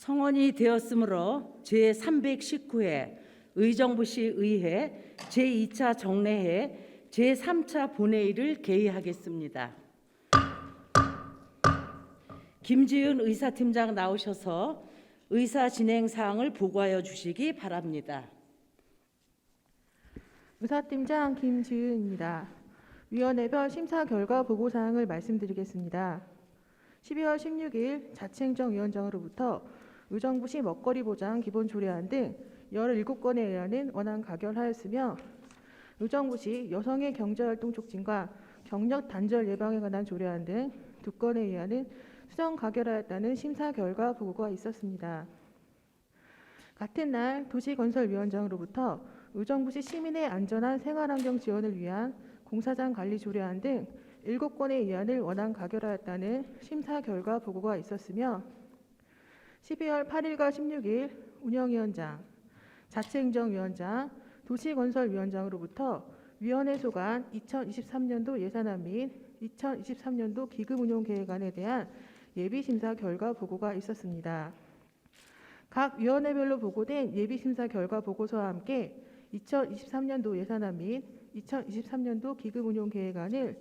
성원이 되었으므로 제319회 의정부시 의회 제2차 정례회 제3차 본회의를 개의하겠습니다. 김지은 의사팀장 나오셔서 의사 진행 사항을 보고하여 주시기 바랍니다. 의사팀장 김지은입니다. 위원회별 심사 결과 보고 사항을 말씀드리겠습니다. 12월 16일 자치행정위원장으로부터 의정부시 먹거리 보장 기본 조례안 등 17건에 의하는 원안 가결하였으며, 의정부시 여성의 경제활동 촉진과 경력 단절 예방에 관한 조례안 등 2건에 의하는 수정 가결하였다는 심사 결과 보고가 있었습니다. 같은 날 도시건설위원장으로부터 의정부시 시민의 안전한 생활환경 지원을 위한 공사장 관리 조례안 등 7건에 의하는 원안 가결하였다는 심사 결과 보고가 있었으며, 12월 8일과 16일 운영위원장, 자치행정위원장, 도시건설위원장으로부터 위원회 소관 2023년도 예산안 및 2023년도 기금운용계획안에 대한 예비심사 결과 보고가 있었습니다. 각 위원회별로 보고된 예비심사 결과 보고서와 함께 2023년도 예산안 및 2023년도 기금운용계획안을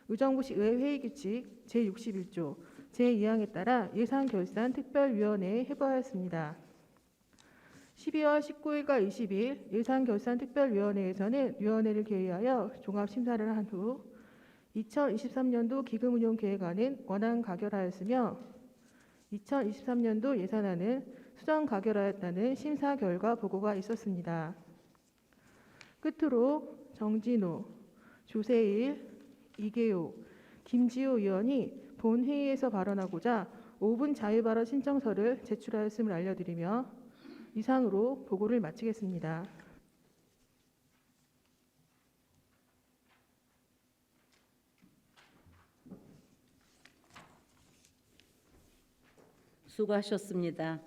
의정부시 의회회의규칙 제61조 제2항에 따라 예산결산 특별위원회에 회부하였습니다. 12월 19일과 20일 예산결산특별위원회에서는 위원회를 개의하여 종합심사를 한 후 2023년도 기금운용계획안은 원안 가결하였으며, 2023년도 예산안은 수정 가결하였다는 심사 결과 보고가 있었습니다. 끝으로 정진호, 조세일, 이계호, 김지호 의원이 본회의에서 발언하고자 5분 자유발언 신청서를 제출하였음을 알려드리며 이상으로 보고를 마치겠습니다. 수고하셨습니다.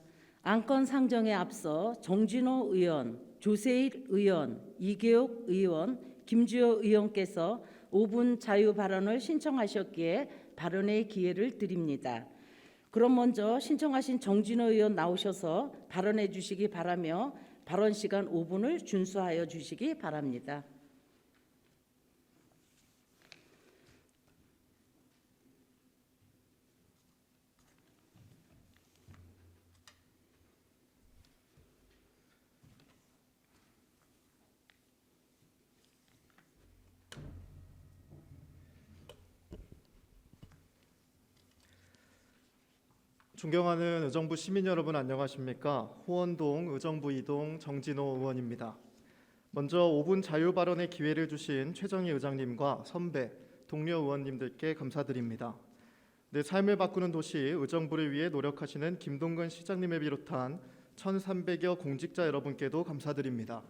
안건 상정에 앞서 정진호 의원, 조세일 의원, 이계옥 의원, 김주호 의원께서 5분 자유 발언을 신청하셨기에 발언의 기회를 드립니다. 그럼 먼저 신청하신 정진호 의원 나오셔서 발언해 주시기 바라며 발언 시간 5분을 준수하여 주시기 바랍니다. 존경하는 의정부 시민 여러분, 안녕하십니까? 호원동 의정부 2동 정진호 의원입니다. 먼저 5분 자유 발언의 기회를 주신 최정희 의장님과 선배, 동료 의원님들께 감사드립니다. 내 삶을 바꾸는 도시 의정부를 위해 노력하시는 김동근 시장님을 비롯한 1,300여 공직자 여러분께도 감사드립니다.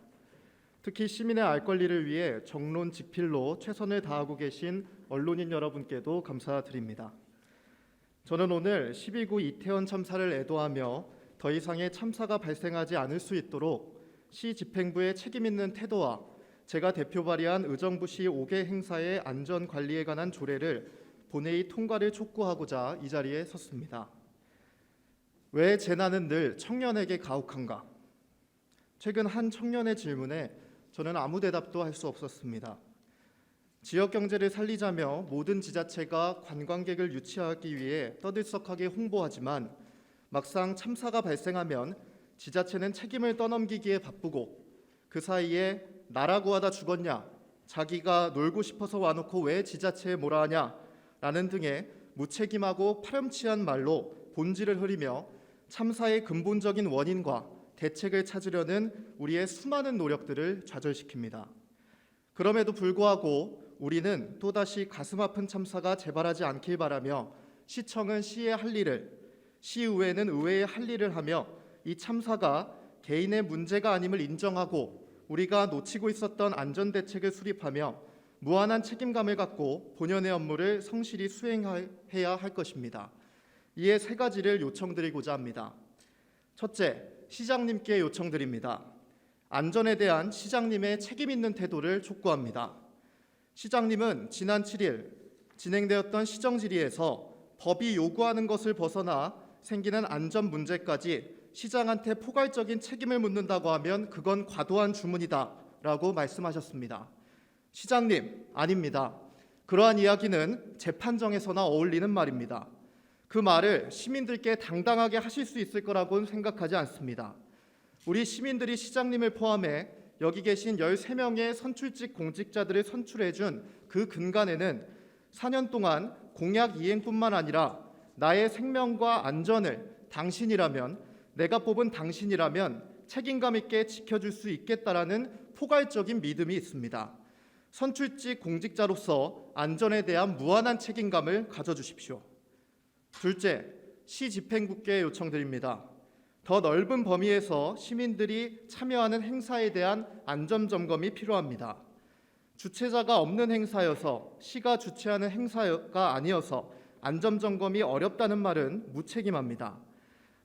특히 시민의 알 권리를 위해 정론직필로 최선을 다하고 계신 언론인 여러분께도 감사드립니다. 저는 오늘 12구 이태원 참사를 애도하며 더 이상의 참사가 발생하지 않을 수 있도록 시 집행부의 책임 있는 태도와 제가 대표 발의한 의정부시 5개 행사의 안전 관리에 관한 조례를 본회의 통과를 촉구하고자 이 자리에 섰습니다. 왜 재난은 늘 청년에게 가혹한가? 최근 한 청년의 질문에 저는 아무 대답도 할 수 없었습니다. 지역 경제를 살리자며 모든 지자체가 관광객을 유치하기 위해 떠들썩하게 홍보하지만 막상 참사가 발생하면 지자체는 책임을 떠넘기기에 바쁘고, 그 사이에 나라고 하다 죽었냐, 자기가 놀고 싶어서 와놓고 왜 지자체에 뭐라 하냐 라는 등의 무책임하고 파렴치한 말로 본질을 흐리며 참사의 근본적인 원인과 대책을 찾으려는 우리의 수많은 노력들을 좌절시킵니다. 그럼에도 불구하고 우리는 또다시 가슴 아픈 참사가 재발하지 않길 바라며 시청은 시의 할 일을, 시의회는 의회의 할 일을 하며 이 참사가 개인의 문제가 아님을 인정하고 우리가 놓치고 있었던 안전대책을 수립하며 무한한 책임감을 갖고 본연의 업무를 성실히 수행해야 할 것입니다. 이에 세 가지를 요청드리고자 합니다. 첫째, 시장님께 요청드립니다. 안전에 대한 시장님의 책임 있는 태도를 촉구합니다. 시장님은 지난 7일 진행되었던 시정질의에서 법이 요구하는 것을 벗어나 생기는 안전 문제까지 시장한테 포괄적인 책임을 묻는다고 하면 그건 과도한 주문이다라고 말씀하셨습니다. 시장님, 아닙니다. 그러한 이야기는 재판정에서나 어울리는 말입니다. 그 말을 시민들께 당당하게 하실 수 있을 거라고는 생각하지 않습니다. 우리 시민들이 시장님을 포함해 여기 계신 13명의 선출직 공직자들을 선출해준 그 근간에는 4년 동안 공약 이행뿐만 아니라 나의 생명과 안전을 당신이라면, 내가 뽑은 당신이라면 책임감 있게 지켜줄 수 있겠다라는 포괄적인 믿음이 있습니다. 선출직 공직자로서 안전에 대한 무한한 책임감을 가져주십시오. 둘째, 시 집행부께 요청드립니다. 더 넓은 범위에서 시민들이 참여하는 행사에 대한 안전점검이 필요합니다. 주최자가 없는 행사여서, 시가 주최하는 행사가 아니어서 안전점검이 어렵다는 말은 무책임합니다.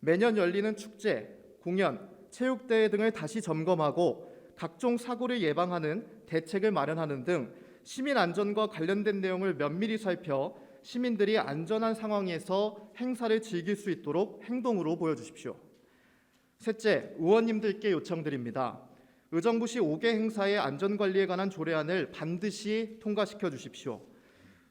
매년 열리는 축제, 공연, 체육대회 등을 다시 점검하고 각종 사고를 예방하는 대책을 마련하는 등 시민 안전과 관련된 내용을 면밀히 살펴 시민들이 안전한 상황에서 행사를 즐길 수 있도록 행동으로 보여주십시오. 셋째, 의원님들께 요청드립니다. 의정부시 5개 행사의 안전관리에 관한 조례안을 반드시 통과시켜 주십시오.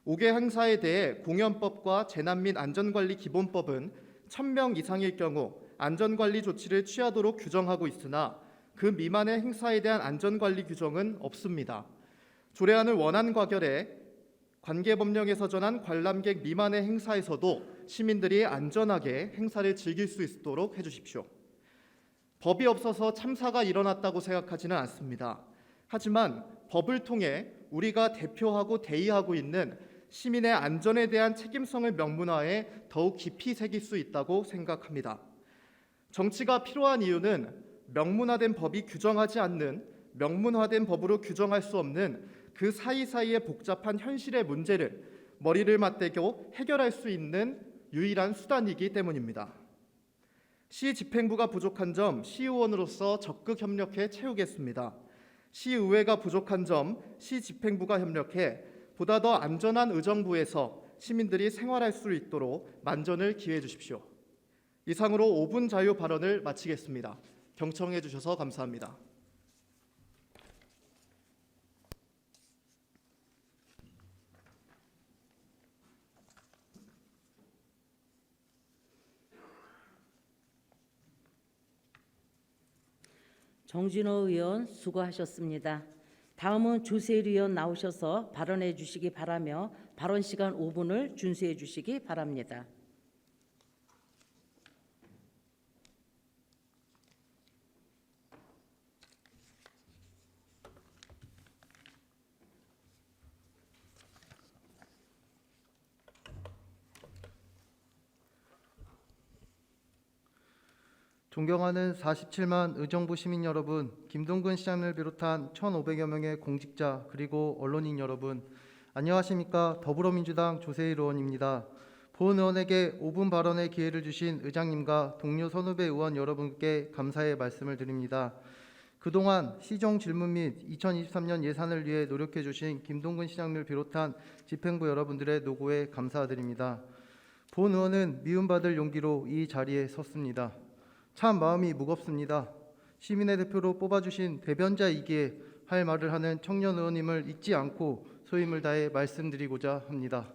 5개 행사에 대해 공연법과 재난 및 안전관리 기본법은 1000명 이상일 경우 안전관리 조치를 취하도록 규정하고 있으나 그 미만의 행사에 대한 안전관리 규정은 없습니다. 조례안을 원안 과결해 관계법령에서 정한 관람객 미만의 행사에서도 시민들이 안전하게 행사를 즐길 수 있도록 해주십시오. 법이 없어서 참사가 일어났다고 생각하지는 않습니다. 하지만 법을 통해 우리가 대표하고 대의하고 있는 시민의 안전에 대한 책임성을 명문화해 더욱 깊이 새길 수 있다고 생각합니다. 정치가 필요한 이유는 명문화된 법이 규정하지 않는, 명문화된 법으로 규정할 수 없는 그 사이사이의 복잡한 현실의 문제를 머리를 맞대고 해결할 수 있는 유일한 수단이기 때문입니다. 시 집행부가 부족한 점 시의원으로서 적극 협력해 채우겠습니다. 시의회가 부족한 점 시 집행부가 협력해 보다 더 안전한 의정부에서 시민들이 생활할 수 있도록 만전을 기회해 주십시오. 이상으로 5분 자유 발언을 마치겠습니다. 경청해 주셔서 감사합니다. 정진호 의원 수고하셨습니다. 다음은 조세일 의원 나오셔서 발언해 주시기 바라며 발언 시간 5분을 준수해 주시기 바랍니다. 존경하는 47만 의정부 시민 여러분, 김동근 시장을 비롯한 1,500여 명의 공직자 그리고 언론인 여러분, 안녕하십니까? 더불어민주당 조세일 의원입니다. 본 의원에게 5분 발언의 기회를 주신 의장님과 동료 선후배 의원 여러분께 감사의 말씀을 드립니다. 그동안 시정 질문 및 2023년 예산을 위해 노력해 주신 김동근 시장을 비롯한 집행부 여러분들의 노고에 감사드립니다. 본 의원은 미움받을 용기로 이 자리에 섰습니다. 참 마음이 무겁습니다. 시민의 대표로 뽑아주신 대변자이기에 할 말을 하는 청년 의원님을 잊지 않고 소임을 다해 말씀드리고자 합니다.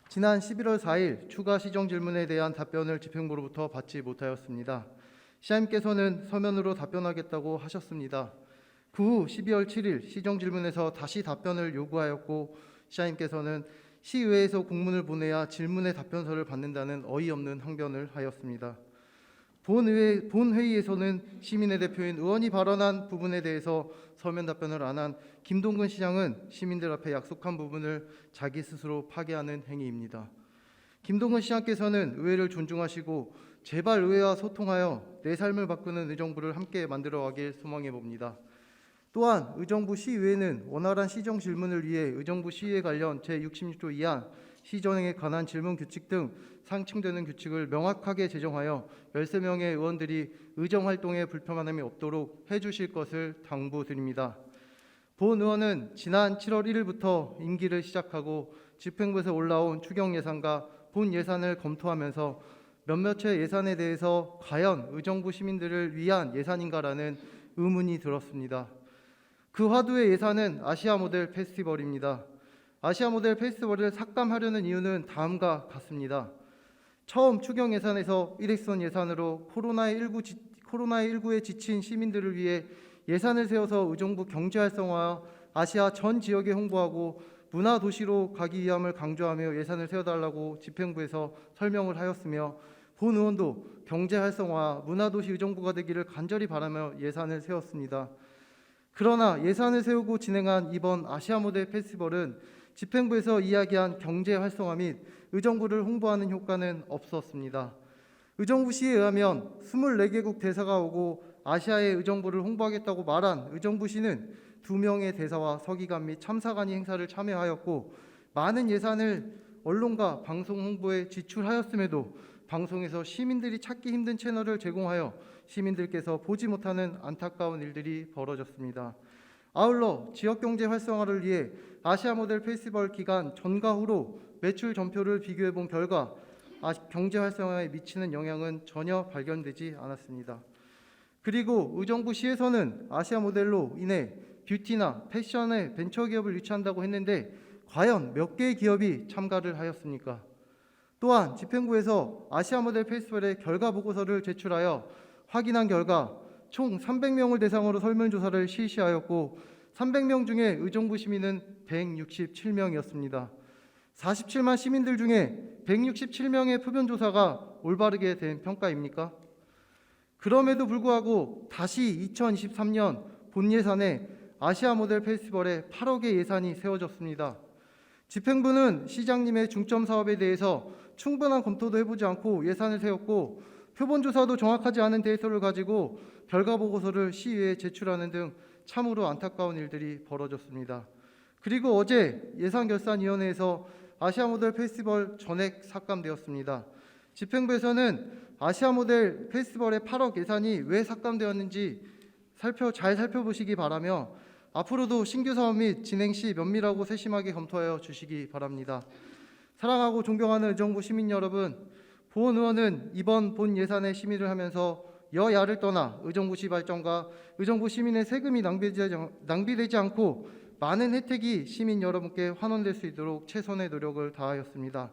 지난 11월 4일 추가 시정 질문에 대한 답변을 집행부로부터 받지 못하였습니다. 시장님께서는 서면으로 답변하겠다고 하셨습니다. 그 후 12월 7일 시정 질문에서 다시 답변을 요구하였고 시장님께서는 시의회에서 공문을 보내야 질문의 답변서를 받는다는 어이없는 항변을 하였습니다. 본 회의에서는 시민의 대표인 의원이 발언한 부분에 대해서 서면 답변을 안 한 김동근 시장은 시민들 앞에 약속한 부분을 자기 스스로 파기하는 행위입니다. 김동근 시장께서는 의회를 존중하시고 제발 의회와 소통하여 내 삶을 바꾸는 의정부를 함께 만들어가길 소망해 봅니다. 또한 의정부 시의회는 원활한 시정 질문을 위해 의정부 시의회 관련 제66조 2항 시정에 관한 질문 규칙 등 상충되는 규칙을 명확하게 제정하여 13명의 의원들이 의정 활동에 불편함이 없도록 해주실 것을 당부드립니다. 본 의원은 지난 7월 1일부터 임기를 시작하고 집행부에서 올라온 추경 예산과 본 예산을 검토하면서 몇몇의 예산에 대해서 과연 의정부 시민들을 위한 예산인가라는 의문이 들었습니다. 그 화두의 예산은 아시아 모델 페스티벌입니다. 아시아 모델 페스티벌을 삭감하려는 이유는 다음과 같습니다. 처음 추경 예산에서 일회성 예산으로 코로나19에 지친 시민들을 위해 예산을 세워서 의정부 경제 활성화와 아시아 전 지역에 홍보하고 문화 도시로 가기 위함을 강조하며 예산을 세워달라고 집행부에서 설명을 하였으며 본 의원도 경제 활성화, 문화 도시 의정부가 되기를 간절히 바라며 예산을 세웠습니다. 그러나 예산을 세우고 진행한 이번 아시아 모델 페스티벌은 집행부에서 이야기한 경제 활성화 및 의정부를 홍보하는 효과는 없었습니다. 의정부시에 의하면 24개국 대사가 오고 아시아의 의정부를 홍보하겠다고 말한 의정부시는 2명의 대사와 서기관 및 참사관이 행사를 참여하였고 많은 예산을 언론과 방송 홍보에 지출하였음에도 방송에서 시민들이 찾기 힘든 채널을 제공하여 시민들께서 보지 못하는 안타까운 일들이 벌어졌습니다. 아울러 지역경제 활성화를 위해 아시아 모델 페스티벌 기간 전과 후로 매출 전표를 비교해 본 결과 경제 활성화에 미치는 영향은 전혀 발견되지 않았습니다. 그리고 의정부시에서는 아시아 모델로 인해 뷰티나 패션의 벤처기업을 유치한다고 했는데 과연 몇 개의 기업이 참가를 하였습니까? 또한 집행부에서 아시아 모델 페스티벌의 결과 보고서를 제출하여 확인한 결과 총 300명을 대상으로 설문조사를 실시하였고 300명 중에 의정부 시민은 167명이었습니다. 47만 시민들 중에 167명의 표본조사가 올바르게 된 평가입니까? 그럼에도 불구하고 다시 2023년 본 예산에 아시아 모델 페스티벌에 8억의 예산이 세워졌습니다. 집행부는 시장님의 중점 사업에 대해서 충분한 검토도 해보지 않고 예산을 세웠고 표본조사도 정확하지 않은 데이터를 가지고 결과 보고서를 시의회에 제출하는 등 참으로 안타까운 일들이 벌어졌습니다. 그리고 어제 예산결산위원회에서 아시아 모델 페스티벌 전액 삭감되었습니다. 집행부에서는 아시아 모델 페스티벌의 8억 예산이 왜 삭감되었는지 잘 살펴보시기 바라며 앞으로도 신규 사업 및 진행 시 면밀하고 세심하게 검토하여 주시기 바랍니다. 사랑하고 존경하는 의정부 시민 여러분, 본 의원은 이번 본 예산에 심의를 하면서 여야를 떠나 의정부시 발전과 의정부 시민의 세금이 낭비되지 않고 많은 혜택이 시민 여러분께 환원될 수 있도록 최선의 노력을 다하였습니다.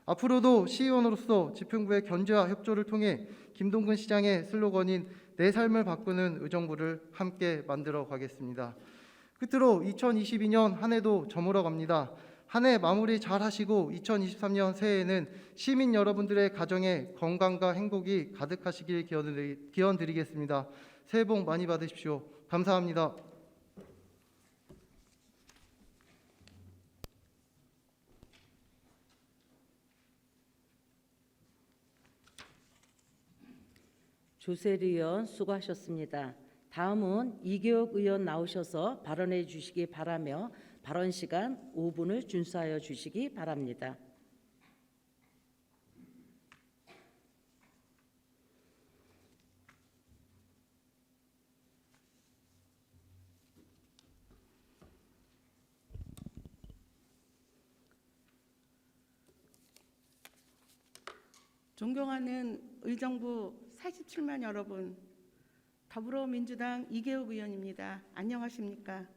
앞으로도 시의원으로서 집행부의 견제와 협조를 통해 김동근 시장의 슬로건인 내 삶을 바꾸는 의정부를 함께 만들어 가겠습니다. 끝으로 2022년 한 해도 저물어 갑니다. 한 해 마무리 잘 하시고 2023년 새해에는 시민 여러분들의 가정에 건강과 행복이 가득하시길 기원드리겠습니다. 새해 복 많이 받으십시오. 감사합니다. 조세리 의원 수고하셨습니다. 다음은 이계욱 의원 나오셔서 발언해 주시기 바라며 발언 시간 5분을 준수하여 주시기 바랍니다. 존경하는 의정부 47만 여러분, 더불어민주당 이계욱 의원입니다. 안녕하십니까?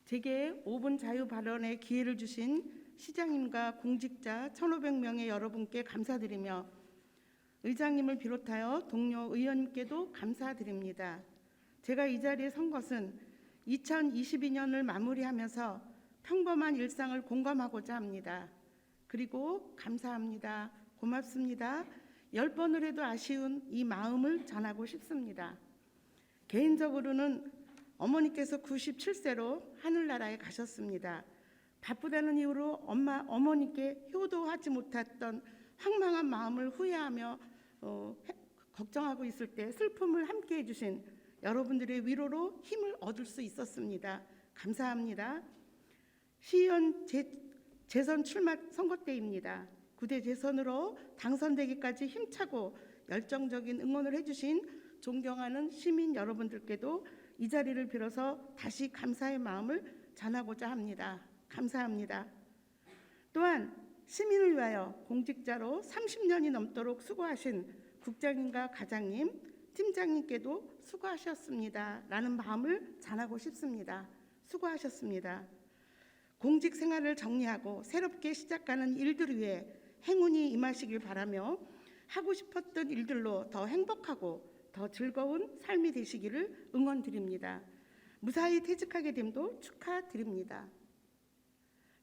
제게 5분 자유 발언의 기회를 주신 시장님과 공직자 1,500명의 여러분께 감사드리며 의장님을 비롯하여 동료 의원님께도 감사드립니다. 제가 이 자리에 선 것은 2022년을 마무리하면서 평범한 일상을 공감하고자 합니다. 그리고 감사합니다. 고맙습니다. 10번을 해도 아쉬운 이 마음을 전하고 싶습니다. 개인적으로는 어머니께서 97세로 하늘나라에 가셨습니다. 바쁘다는 이유로 어머니께 효도하지 못했던 황망한 마음을 후회하며 걱정하고 있을 때 슬픔을 함께 해주신 여러분들의 위로로 힘을 얻을 수 있었습니다. 감사합니다. 시의원 재선 출마 선거 때입니다. 9대 재선으로 당선되기까지 힘차고 열정적인 응원을 해주신 존경하는 시민 여러분들께도 이 자리를 빌어서 다시 감사의 마음을 전하고자 합니다. 감사합니다. 또한 시민을 위하여 공직자로 30년이 넘도록 수고하신 국장님과 과장님, 팀장님께도 수고하셨습니다. 라는 마음을 전하고 싶습니다. 수고하셨습니다. 공직 생활을 정리하고 새롭게 시작하는 일들을 위해 행운이 임하시길 바라며 하고 싶었던 일들로 더 행복하고 더 즐거운 삶이 되시기를 응원드립니다. 무사히 퇴직하게 됨도 축하드립니다.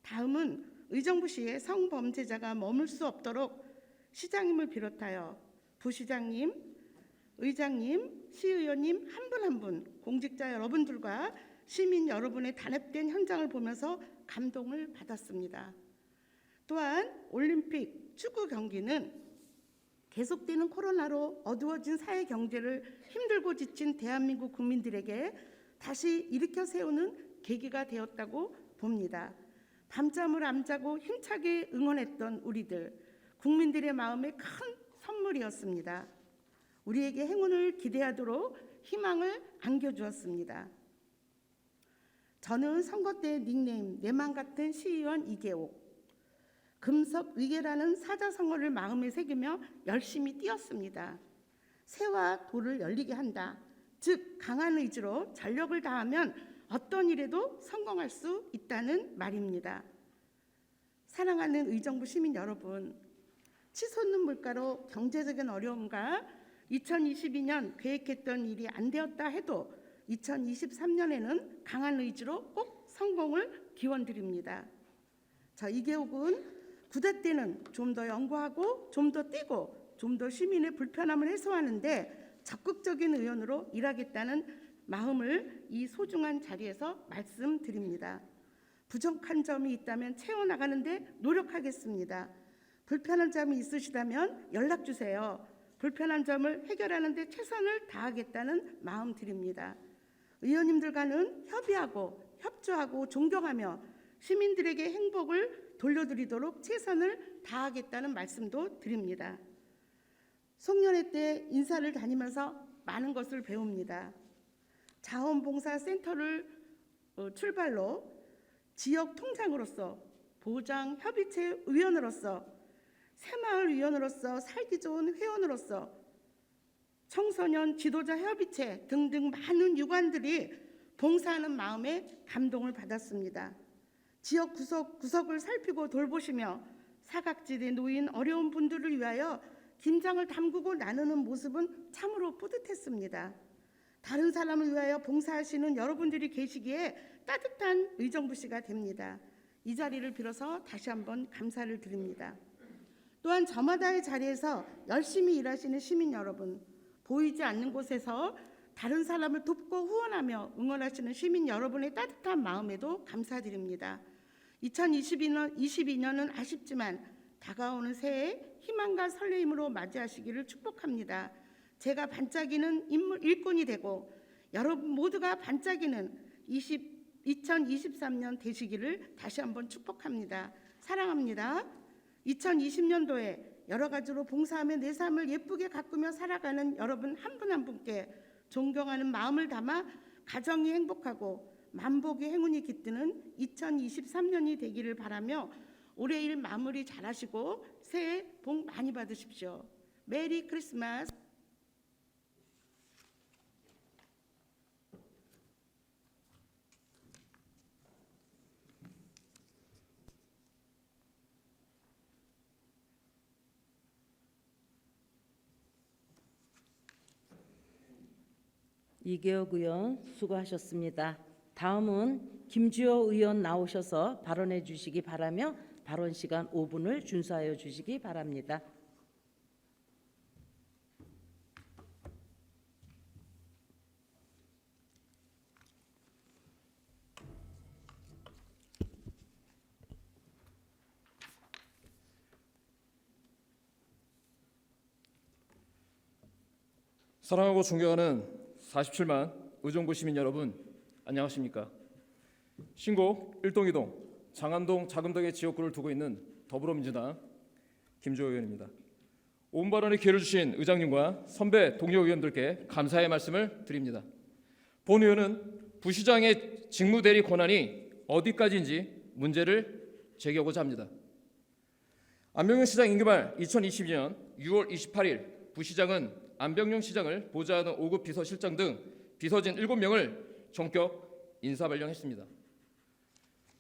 다음은 의정부시의 성범죄자가 머물 수 없도록 시장님을 비롯하여 부시장님, 의장님, 시의원님 한 분 한 분 공직자 여러분들과 시민 여러분의 단합된 현장을 보면서 감동을 받았습니다. 또한 올림픽 축구 경기는 계속되는 코로나로 어두워진 사회 경제를 힘들고 지친 대한민국 국민들에게 다시 일으켜 세우는 계기가 되었다고 봅니다. 밤잠을 안 자고 힘차게 응원했던 우리들, 국민들의 마음에 큰 선물이었습니다. 우리에게 행운을 기대하도록 희망을 안겨주었습니다. 저는 선거 때 닉네임 내맘 같은 시의원 이계옥, 금석 위계라는 사자성어를 마음에 새기며 열심히 뛰었습니다. 새와 돌을 열리게 한다. 즉 강한 의지로 전력을 다하면 어떤 일에도 성공할 수 있다는 말입니다. 사랑하는 의정부 시민 여러분, 치솟는 물가로 경제적인 어려움과 2022년 계획했던 일이 안 되었다 해도 2023년에는 강한 의지로 꼭 성공을 기원드립니다. 자, 이계옥은 구대 때는 좀 더 연구하고 좀 더 뛰고 좀 더 시민의 불편함을 해소하는데 적극적인 의원으로 일하겠다는 마음을 이 소중한 자리에서 말씀드립니다. 부족한 점이 있다면 채워나가는데 노력하겠습니다. 불편한 점이 있으시다면 연락 주세요. 불편한 점을 해결하는 데 최선을 다하겠다는 마음 드립니다. 의원님들과는 협의하고 협조하고 존경하며 시민들에게 행복을 돌려드리도록 최선을 다하겠다는 말씀도 드립니다. 송년회 때 인사를 다니면서 많은 것을 배웁니다. 자원봉사센터를 출발로 지역 통장으로서 보장협의체 위원으로서 새마을 위원으로서 살기 좋은 회원으로서 청소년 지도자 협의체 등등 많은 유관들이 봉사하는 마음에 감동을 받았습니다. 지역 구석구석을 살피고 돌보시며 사각지대에 놓인 어려운 분들을 위하여 김장을 담그고 나누는 모습은 참으로 뿌듯했습니다. 다른 사람을 위하여 봉사하시는 여러분들이 계시기에 따뜻한 의정부시가 됩니다. 이 자리를 빌어서 다시 한번 감사를 드립니다. 또한 저마다의 자리에서 열심히 일하시는 시민 여러분, 보이지 않는 곳에서 다른 사람을 돕고 후원하며 응원하시는 시민 여러분의 따뜻한 마음에도 감사드립니다. 2022년은 아쉽지만 다가오는 새해 희망과 설레임으로 맞이하시기를 축복합니다. 제가 반짝이는 일꾼이 되고 여러분 모두가 반짝이는 2023년 되시기를 다시 한번 축복합니다. 사랑합니다. 2020년도에 여러 가지로 봉사하며 내 삶을 예쁘게 가꾸며 살아가는 여러분 한 분 한 분께 존경하는 마음을 담아 가정이 행복하고 만복의 행운이 깃드는 2023년이 되기를 바라며 올해 일 마무리 잘하시고 새해 복 많이 받으십시오. 메리 크리스마스. 이계옥 의원 수고하셨습니다. 다음은 김주호 의원 나오셔서 발언해 주시기 바라며 발언 시간 5분을 준수하여 주시기 바랍니다. 사랑하고 존경하는 47만 의정부 시민 여러분, 안녕하십니까? 신곡 1동 2동 장안동 자금동의 지역구를 두고 있는 더불어민주당 김주호 의원입니다. 온 발언의 기회를 주신 의장님과 선배 동료 의원들께 감사의 말씀을 드립니다. 본 의원은 부시장의 직무대리 권한이 어디까지인지 문제를 제기하고자 합니다. 안병용 시장 임기 말 2022년 6월 28일 부시장은 안병용 시장을 보좌하는 5급 비서실장 등 비서진 7명을 전격 인사 발령했습니다.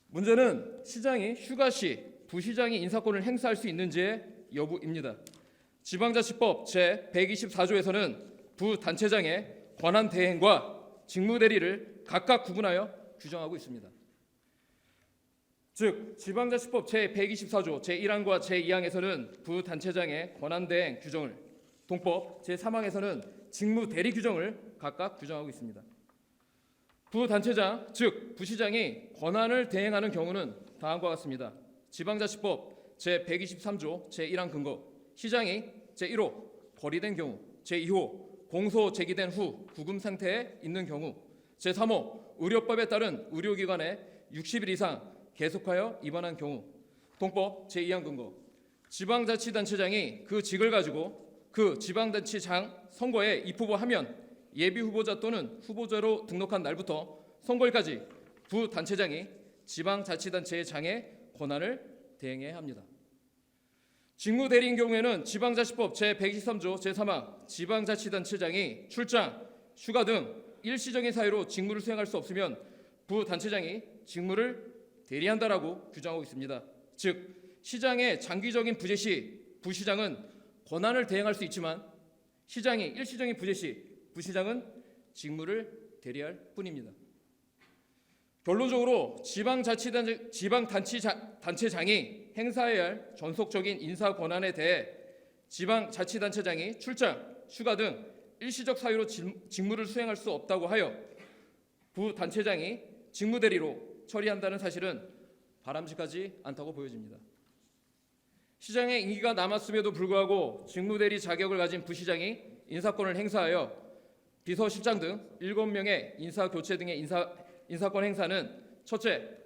문제는 시장이 휴가 시 부시장이 인사권을 행사할 수 있는지의 여부입니다. 지방자치법 제124조에서는 부단체장의 권한 대행과 직무 대리를 각각 구분하여 규정하고 있습니다. 즉 지방자치법 제124조 제1항과 제2항에서는 부단체장의 권한 대행 규정을, 동법 제3항에서는 직무 대리 규정을 각각 규정하고 있습니다. 부단체장 즉 부시장이 권한을 대행하는 경우는 다음과 같습니다. 지방자치법 제123조 제1항 근거, 시장이 제1호 거리된 경우, 제2호 공소 제기된 후 구금 상태에 있는 경우, 제3호 의료법에 따른 의료기관에 60일 이상 계속하여 입원한 경우, 동법 제2항 근거, 지방자치단체장이 그 직을 가지고 그 지방자치장 선거에 입후보하면 예비후보자 또는 후보자로 등록한 날부터 선거일까지 부단체장이 지방자치단체의 장에 권한을 대행해야 합니다. 직무 대리인 경우에는 지방자치법 제123조 제3항 지방자치단체장이 출장, 휴가 등 일시적인 사유로 직무를 수행할 수 없으면 부단체장이 직무를 대리한다라고 규정하고 있습니다. 즉 시장의 장기적인 부재 시 부시장은 권한을 대행할 수 있지만 시장이 일시적인 부재 시 부시장은 직무를 대리할 뿐입니다. 결론적으로 지방단체장이 행사해야 할 전속적인 인사 권한에 대해 지방자치단체장이 출장, 휴가 등 일시적 사유로 직무를 수행할 수 없다고 하여 부단체장이 직무대리로 처리한다는 사실은 바람직하지 않다고 보여집니다. 시장의 임기가 남았음에도 불구하고 직무대리 자격을 가진 부시장이 인사권을 행사하여 비서실장 등 7명의 인사교체 등의 인사권 행사는 첫째,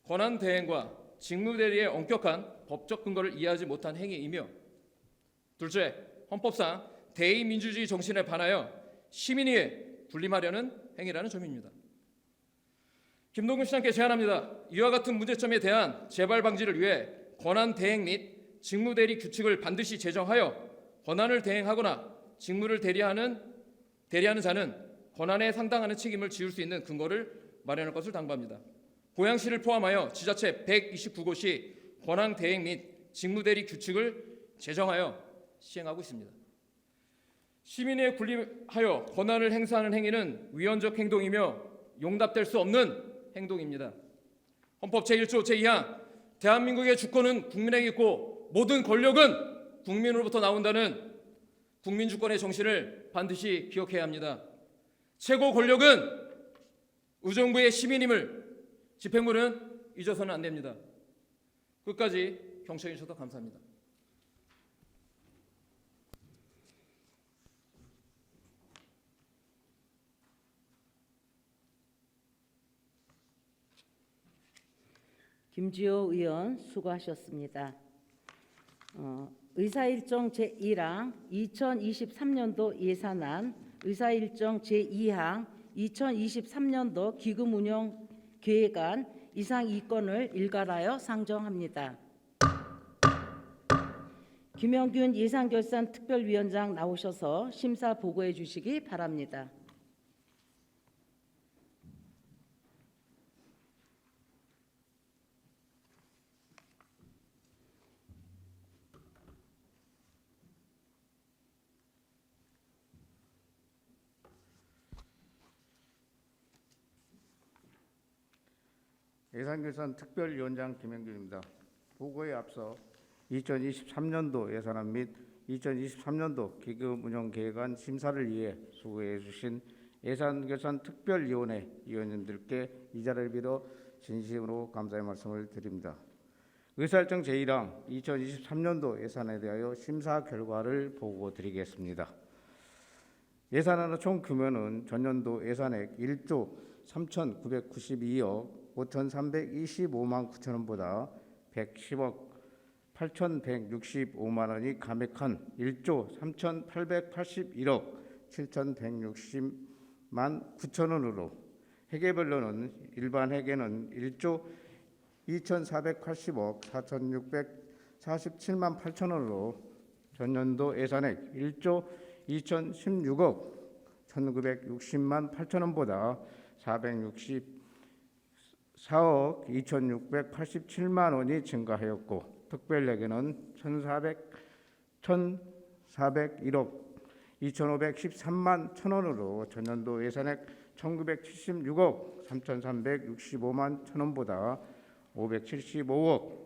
권한 대행과 직무대리의 엄격한 법적 근거를 이해하지 못한 행위이며, 둘째, 헌법상 대의민주주의 정신에 반하여 시민위에 군림하려는 행위라는 점입니다. 김동근 시장께 제안합니다. 이와 같은 문제점에 대한 재발 방지를 위해 권한 대행 및 직무대리 규칙을 반드시 제정하여 권한을 대행하거나 직무를 대리하는 자는 권한에 상당하는 책임을 지을 수 있는 근거를 마련할 것을 당부합니다. 고양시를 포함하여 지자체 129곳이 권한 대행 및 직무대리 규칙을 제정하여 시행하고 있습니다. 시민에 군림하여 권한을 행사하는 행위는 위헌적 행동이며 용납될 수 없는 행동입니다. 헌법 제1조 제2항 대한민국의 주권은 국민에게 있고 모든 권력은 국민으로부터 나온다는 국민주권의 정신을 반드시 기억해야 합니다. 최고 권력은 의정부의 시민임을 집행부는 잊어서는 안 됩니다. 끝까지 경청해 주셔서 감사합니다. 김주호 의원 수고하셨습니다. 의사일정 제1항 2023년도 예산안, 의사일정 제2항 2023년도 기금운용 계획안 이상 2건을 일괄하여 상정합니다. 김영균 예산결산특별위원장 나오셔서 심사 보고해 주시기 바랍니다. 예산결산 특별위원장 김영균입니다. 보고에 앞서 2023년도 예산안 및 2023년도 기금운용계획안 심사를 위해 수고해 주신 예산결산 특별위원회 위원님들께 이 자리를 빌어 진심으로 감사의 말씀을 드립니다. 의사일정 제1항 2023년도 예산에 대하여 심사 결과를 보고드리겠습니다. 예산안의 총 규모는 전년도 예산액 1조 3,992억 5,325만 9천 원보다 110억 8,165만 원이 감액한 1조 3,881억 7,160만 9천 원으로 회계별로는 일반 회계는 1조 2,480억 47만 8천 원으로 전년도 예산액 1조 2016억 1960만 8천 원보다 464억 2687만 원이 증가하였고 특별회계는 1401억 2513만 천 원으로 전년도 예산액 1976억 3365만 천 원보다 575억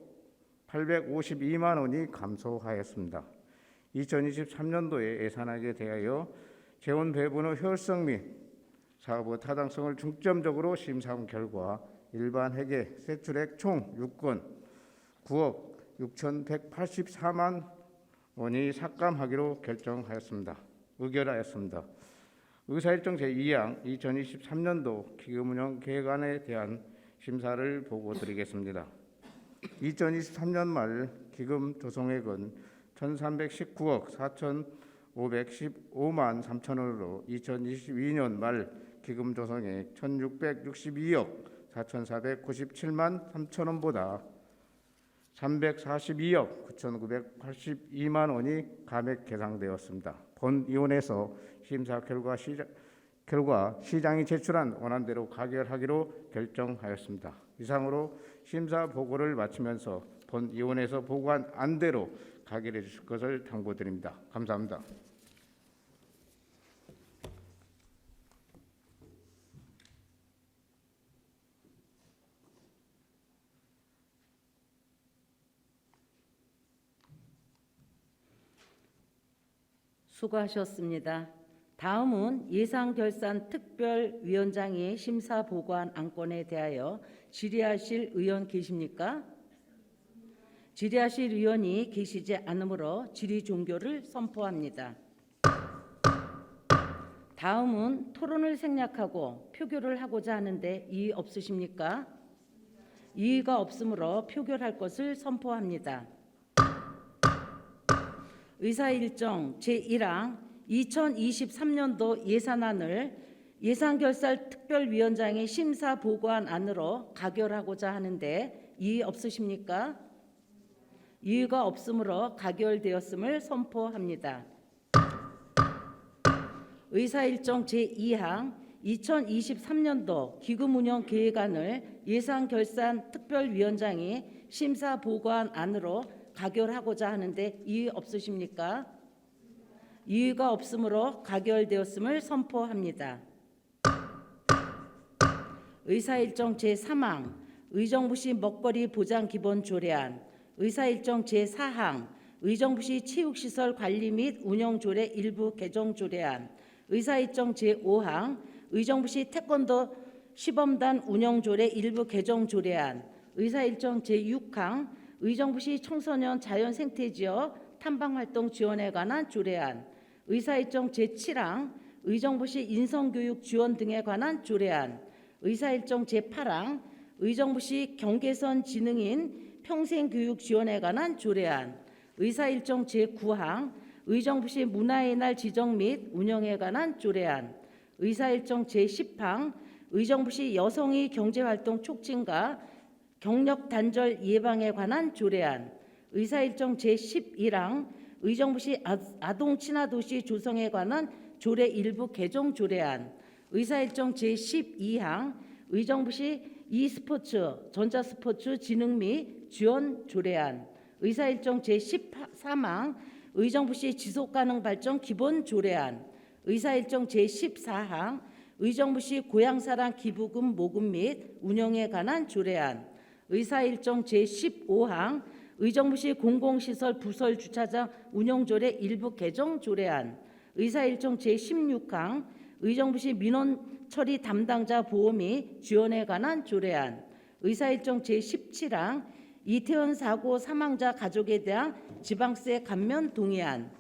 852만 원이 감소하였습니다. 2023년도에 예산안에 대하여 재원 배분의 효율성 및 사업의 타당성을 중점적으로 심사한 결과 일반 회계 세출액 총 6건 9억 6,184만 원이 삭감하기로 의결하였습니다. 의사일정 제2항 2023년도 기금운영 계획안에 대한 심사를 보고드리겠습니다. 2023년 말 기금 조성액은 1,319억 4,515만 3천 원으로 2022년 말 기금 조성액 1,662억 4,497만 3천 원보다 342억 9,982만 원이 감액 계상되었습니다. 본위원회에서 심사 결과 시장이 제출한 원안대로 가결하기로 결정하였습니다. 이상으로 심사 보고를 마치면서 본위원회에서 보고한 안대로 가결해 주실 것을 당부드립니다. 감사합니다. 수고하셨습니다. 다음은 예산결산특별위원장이 심사 보고한 안건에 대하여 질의하실 의원 계십니까? 질의하실 의원이 계시지 않으므로 질의 종교를 선포합니다. 다음은 토론을 생략하고 표결을 하고자 하는데 이의 없으십니까? 이의가 없으므로 표결할 것을 선포합니다. 의사일정 제1항 2023년도 예산안을 예산결산특별위원장이 심사 보고한 안으로 가결하고자 하는데 이의 없으십니까? 이의가 없으므로 가결되었음을 선포합니다. 의사일정 제2항 2023년도 기금운영계획안을 예산결산특별위원장이 심사 보고한 안으로 가결하고자 하는데 이의 없으십니까? 이의가 없으므로 가결되었음을 선포합니다. 의사일정 제3항 의정부시 먹거리 보장 기본 조례안, 의사일정 제4항 의정부시 체육시설 관리 및 운영 조례 일부 개정 조례안, 의사일정 제5항 의정부시 태권도 시범단 운영 조례 일부 개정 조례안, 의사일정 제6항 의정부시 청소년 자연생태지역 탐방활동 지원에 관한 조례안, 의사일정 제7항 의정부시 인성교육 지원 등에 관한 조례안, 의사일정 제8항 의정부시 경계선 지능인 평생교육 지원에 관한 조례안, 의사일정 제9항 의정부시 문화의 날 지정 및 운영에 관한 조례안, 의사일정 제10항 의정부시 여성의 경제활동 촉진과 경력 단절 예방에 관한 조례안, 의사일정 제11항 의정부시 아동 친화도시 조성에 관한 조례 일부 개정 조례안, 의사일정 제12항 의정부시 e스포츠 전자스포츠 진흥 및 지원 조례안, 의사일정 제13항 의정부시 지속가능 발전 기본 조례안, 의사일정 제14항 의정부시 고향사랑 기부금 모금 및 운영에 관한 조례안, 의사일정 제15항 의정부시 공공시설 부설 주차장 운영조례 일부 개정 조례안, 의사일정 제16항 의정부시 민원 처리 담당자 보호 및 지원에 관한 조례안, 의사일정 제17항 이태원 사고 사망자 가족에 대한 지방세 감면 동의안,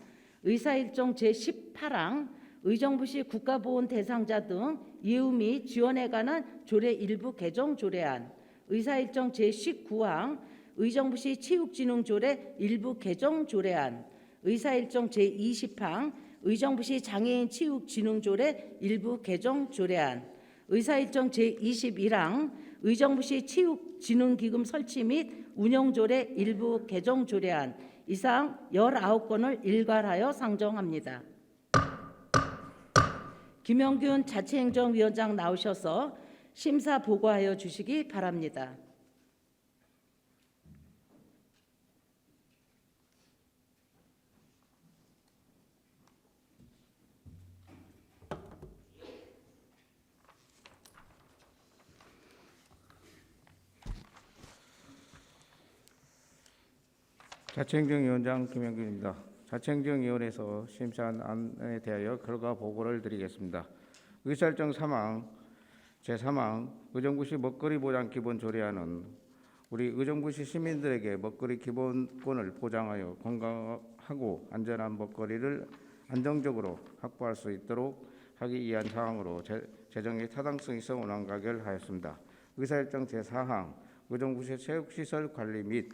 의사일정 제18항 의정부시 국가보훈 대상자 등 예우 및 지원에 관한 조례 일부 개정 조례안, 의사일정 제19항 의정부시 체육진흥조례 일부 개정 조례안, 의사일정 제20항 의정부시 장애인 체육진흥조례 일부 개정 조례안, 의사일정 제21항 의정부시 체육진흥기금 설치 및 운영조례 일부 개정 조례안 이상 19건을 일괄하여 상정합니다. 김영균 자치행정위원장 나오셔서 심사 보고하여 주시기 바랍니다. 자치행정위원장 김영균입니다. 자치행정위원회에서 심사한 안에 대하여 결과 보고를 드리겠습니다. 의사일정 제3항 의정부시 먹거리 보장 기본 조례안은 우리 의정부시 시민들에게 먹거리 기본권을 보장하여 건강하고 안전한 먹거리를 안정적으로 확보할 수 있도록 하기 위한 사항으로 재정의 타당성이 있어 원안 가결하였습니다. 의사일정 제4항 의정부시 체육시설 관리 및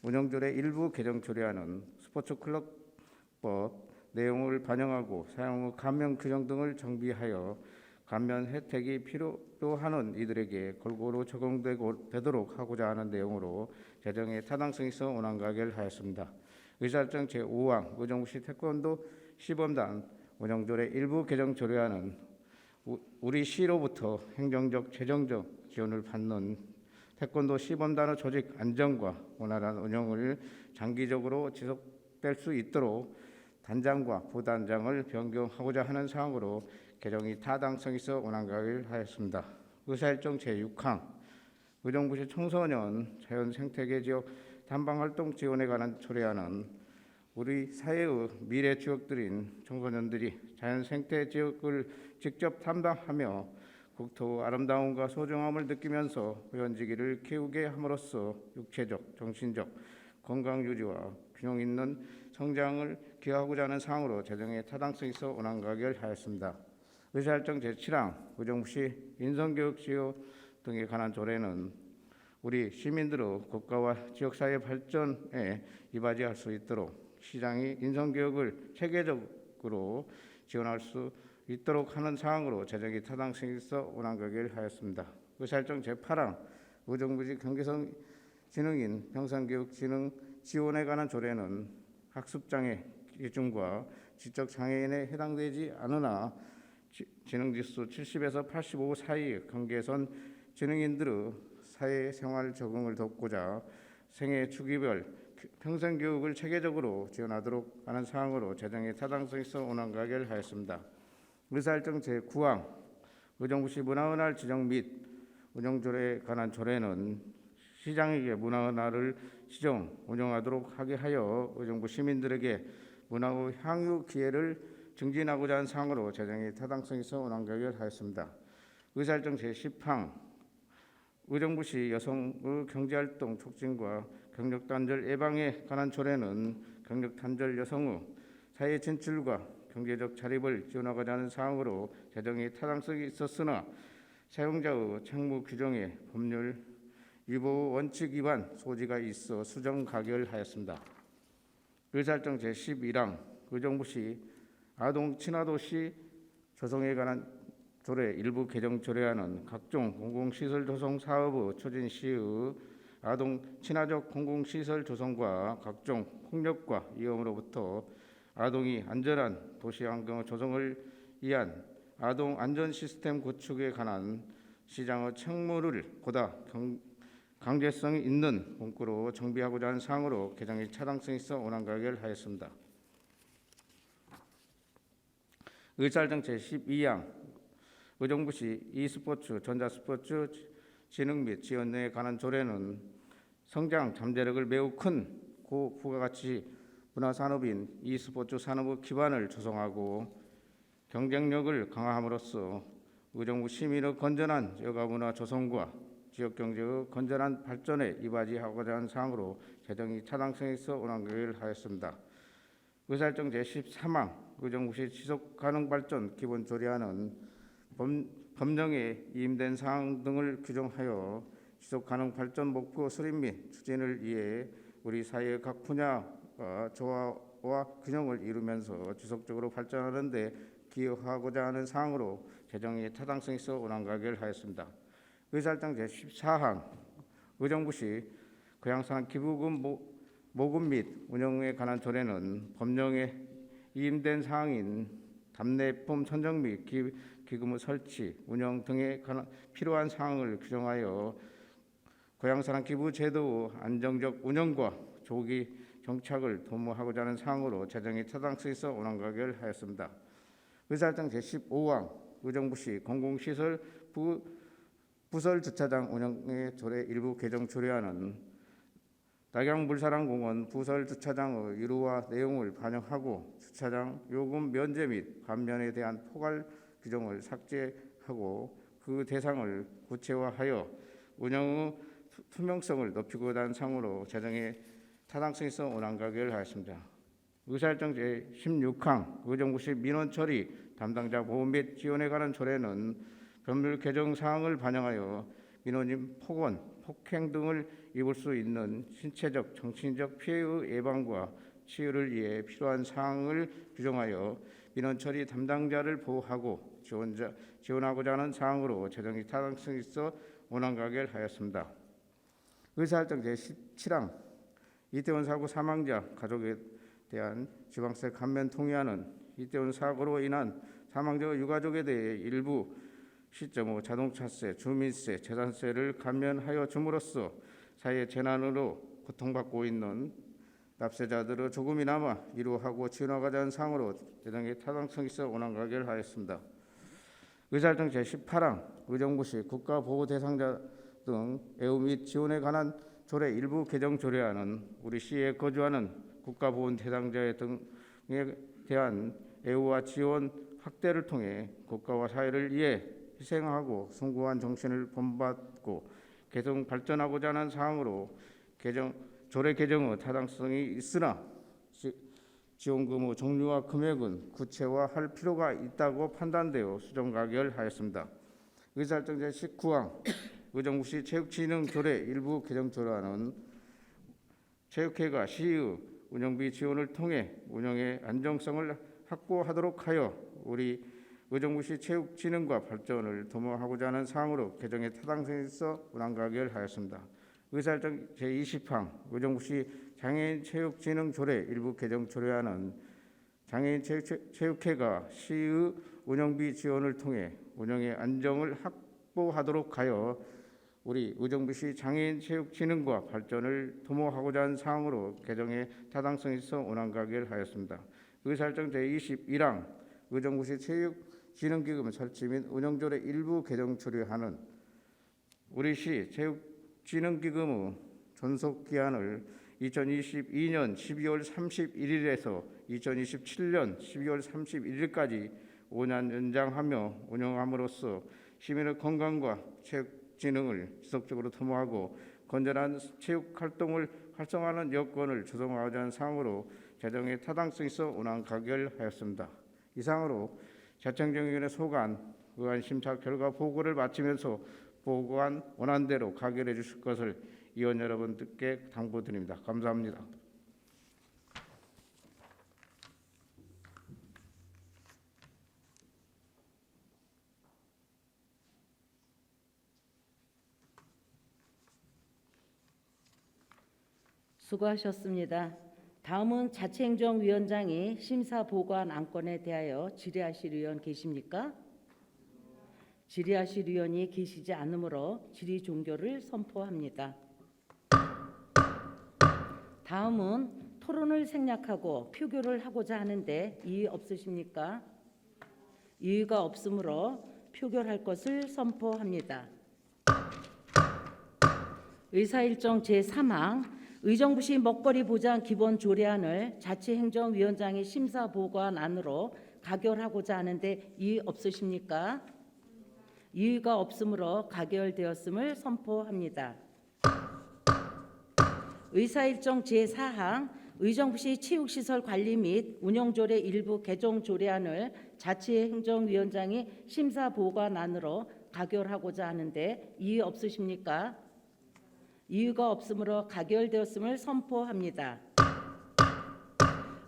운영조례 일부 개정 조례안은 스포츠클럽법 내용을 반영하고 사용 후 감면 규정 등을 정비하여 감면 혜택이 필요로 하는 이들에게 골고루 적용되도록 하고자 하는 내용으로 재정의 타당성이 있어 원안 가결하였습니다. 의사일정 제5항 의정부시 태권도 시범단 운영조례 일부 개정 조례안은 우리 시로부터 행정적 재정적 지원을 받는 태권도 시범단의 조직 안정과 원활한 운영을 장기적으로 지속될 수 있도록 단장과 부단장을 변경하고자 하는 사항으로 개정이 타당성 있어 원안 가결하였습니다. 의사일정 제6항 의정부시 청소년 자연생태계 지역 탐방활동 지원에 관한 조례안은 우리 사회의 미래 주역들인 청소년들이 자연생태 지역을 직접 탐방하며 국토 아름다움과 소중함을 느끼면서 의원지기를 키우게 함으로써 육체적, 정신적 건강 유지와 균형 있는 성장을 기하고자 하는 사항으로 재정의 타당성이 있어 원안 가결하였습니다. 의사일정 제7항 의정부시 인성교육 지원 등에 관한 조례는 우리 시민들의 국가와 지역사회 발전에 이바지할 수 있도록 시장이 인성교육을 체계적으로 지원할 수 있도록 하는 사항으로 재정이 타당성이 있어 원안 가결하였습니다. 의사일정 제8항 의정부시 경계성 지능인 평산교육 지능 지원에 관한 조례는 학습장애 기준과 지적장애인에 해당되지 않으나 지능지수 70에서 85 사이의 경계선 지능인들의 사회생활 적응을 돕고자 생애 주기별 평생교육을 체계적으로 지원하도록 하는 사항으로 재정의 타당성이 있어 원안 가결하였습니다. 의사일정 제9항 의정부시 문화은할 지정 및 운영조례에 관한 조례는 시장에게 문화은할을 지정, 운영하도록 하게 하여 의정부 시민들에게 문화의 향유 기회를 증진하고자 하는 사항으로 재정의 타당성이 있어 원안 가결하였습니다. 의사일정 제10항 의정부시 여성의 경제활동 촉진과 경력단절 예방에 관한 조례는 경력단절 여성의 사회 진출과 경제적 자립을 지원하고자 하는 사항으로 재정의 타당성이 있었으나 사용자의 책무 규정에 법률 위법 원칙 위반 소지가 있어 수정 가결하였습니다. 의사일정 제11항 의정부시 아동 친화도시 조성에 관한 조례 일부 개정 조례안은 각종 공공시설 조성 사업의 추진 시의 아동 친화적 공공시설 조성과 각종 폭력과 위험으로부터 아동이 안전한 도시 환경 조성을 위한 아동 안전 시스템 구축에 관한 시장의 책무를 보다 강제성이 있는 문구로 정비하고자 하는 사항으로 개정이 타당성이 있어 원안 가결하였습니다. 의사일정 제12항 의정부시 e스포츠, 전자스포츠 진흥 및 지원에 관한 조례는 성장 잠재력을 매우 큰 고부가가치 문화산업인 e스포츠 산업의 기반을 조성하고 경쟁력을 강화함으로써 의정부 시민의 건전한 여가문화 조성과 지역경제의 건전한 발전에 이바지하고자 하는 사항으로 재정이 타당성이 있어 원안 가결하였습니다. 의사일정 제13항 의정부시 지속가능 발전 기본 조례안은 법령에 위임된 사항 등을 규정하여 지속가능 발전 목표 수립 및 추진을 위해 우리 사회의 각 분야가 조화와 균형을 이루면서 지속적으로 발전하는 데 기여하고자 하는 사항으로 재정의 타당성이 있어 원안 가결하였습니다. 의사일정 제14항 의정부시 고향산 기부금 모금 및 운영에 관한 조례는 법령에 위임된 사항인 답례품 선정 및 기금의 설치, 운영 등에 관한 필요한 사항을 규정하여 고향사랑 기부 제도의 안정적 운영과 조기 정착을 도모하고자 하는 사항으로 제정이 타당성 있어 원안 가결하였습니다. 의사일정 제15항 의정부시 공공시설 부설 주차장 운영의 조례 일부 개정 조례안은 낙양물사랑공원 부설 주차장의 유료화 내용을 반영하고 주차장 요금 면제 및 감면에 대한 포괄 규정을 삭제하고 그 대상을 구체화하여 운영의 투명성을 높이고자 하는 사항으로 제정에 타당성 있어 원안 가결하였습니다. 의사일정 제16항 의정부시 민원 처리 담당자 보호 및 지원에 관한 조례는 법률 개정 사항을 반영하여 민원인 폭언, 폭행 등을 입을 수 있는 신체적, 정신적 피해의 예방과 치유를 위해 필요한 사항을 규정하여 민원 처리 담당자를 보호하고 지원하고자 하는 사항으로 제정이 타당성 있어 원안 가결하였습니다. 의사일정 제17항 이태원 사고 사망자 가족에 대한 지방세 감면 통의안은 이태원 사고로 인한 사망자의 유가족에 대해 일부 시점 자동차세, 주민세, 재산세를 감면하여 줌으로써 사회 재난으로 고통받고 있는 납세자들의 조금이나마 위로하고 지원하고자 하는 사항으로 제정에 타당성 있어 원안 가결하였습니다. 의사일정 제18항 의정부시 국가보호 대상자 등 애호 및 지원에 관한 조례 일부 개정 조례안은 우리 시에 거주하는 국가보호 대상자 등에 대한 애호와 지원 확대를 통해 국가와 사회를 위해 희생하고 숭고한 정신을 본받고 계속 발전하고자 하는 사항으로 조례 개정의 타당성이 있으나 지원금의 종류와 금액은 구체화할 필요가 있다고 판단되어 수정 가결하였습니다. 의사일정 제19항 의정부시 체육진흥조례 일부 개정 조례안은 체육회가 시의 운영비 지원을 통해 운영의 안정성을 확보하도록 하여 우리 의정부시 체육진흥과 발전을 도모하고자 하는 사항으로 개정에 타당성이 있어 원안 가결하였습니다. 의사일정 제20항 의정부시 장애인 체육진흥조례 일부 개정 조례안은 장애인 체육회가 시의 운영비 지원을 통해 운영의 안정을 확보하도록 하여 우리 의정부시 장애인 체육진흥과 발전을 도모하고자 하는 사항으로 개정에 타당성이 있어 원안 가결하였습니다. 의사일정 제21항 의정부시 체육진흥기금 설치 및 운영조례 일부 개정 조례안은 우리 시 체육진흥기금의 존속기한을 2022년 12월 31일에서 2027년 12월 31일까지 5년 연장하며 운영함으로써 시민의 건강과 체육진흥을 지속적으로 도모하고 건전한 체육활동을 활성화하는 여건을 조성하고자 하는 사항으로 제정에 타당성 있어 원안 가결하였습니다. 이상으로 자청정위원회 소관 의안 심사 결과 보고를 마치면서 보고한 원안대로 가결해 주실 것을 위원 여러분들께 당부드립니다. 감사합니다. 수고하셨습니다. 다음은 자치행정위원장이 심사 보고한 안건에 대하여 질의하실 의원 계십니까? 질의하실 의원이 계시지 않으므로 질의 종결을 선포합니다. 다음은 토론을 생략하고 표결을 하고자 하는데 이의 없으십니까? 이의가 없으므로 표결할 것을 선포합니다. 의사일정 제3항 의정부시 먹거리 보장 기본 조례안을 자치행정위원장이 심사 보고한 안으로 가결하고자 하는데 이의 없으십니까? 이의가 없으므로 가결되었음을 선포합니다. 의사일정 제4항 의정부시 체육시설 관리 및 운영조례 일부 개정 조례안을 자치행정위원장이 심사 보고한 안으로 가결하고자 하는데 이의 없으십니까? 이의가 없으므로 가결되었음을 선포합니다.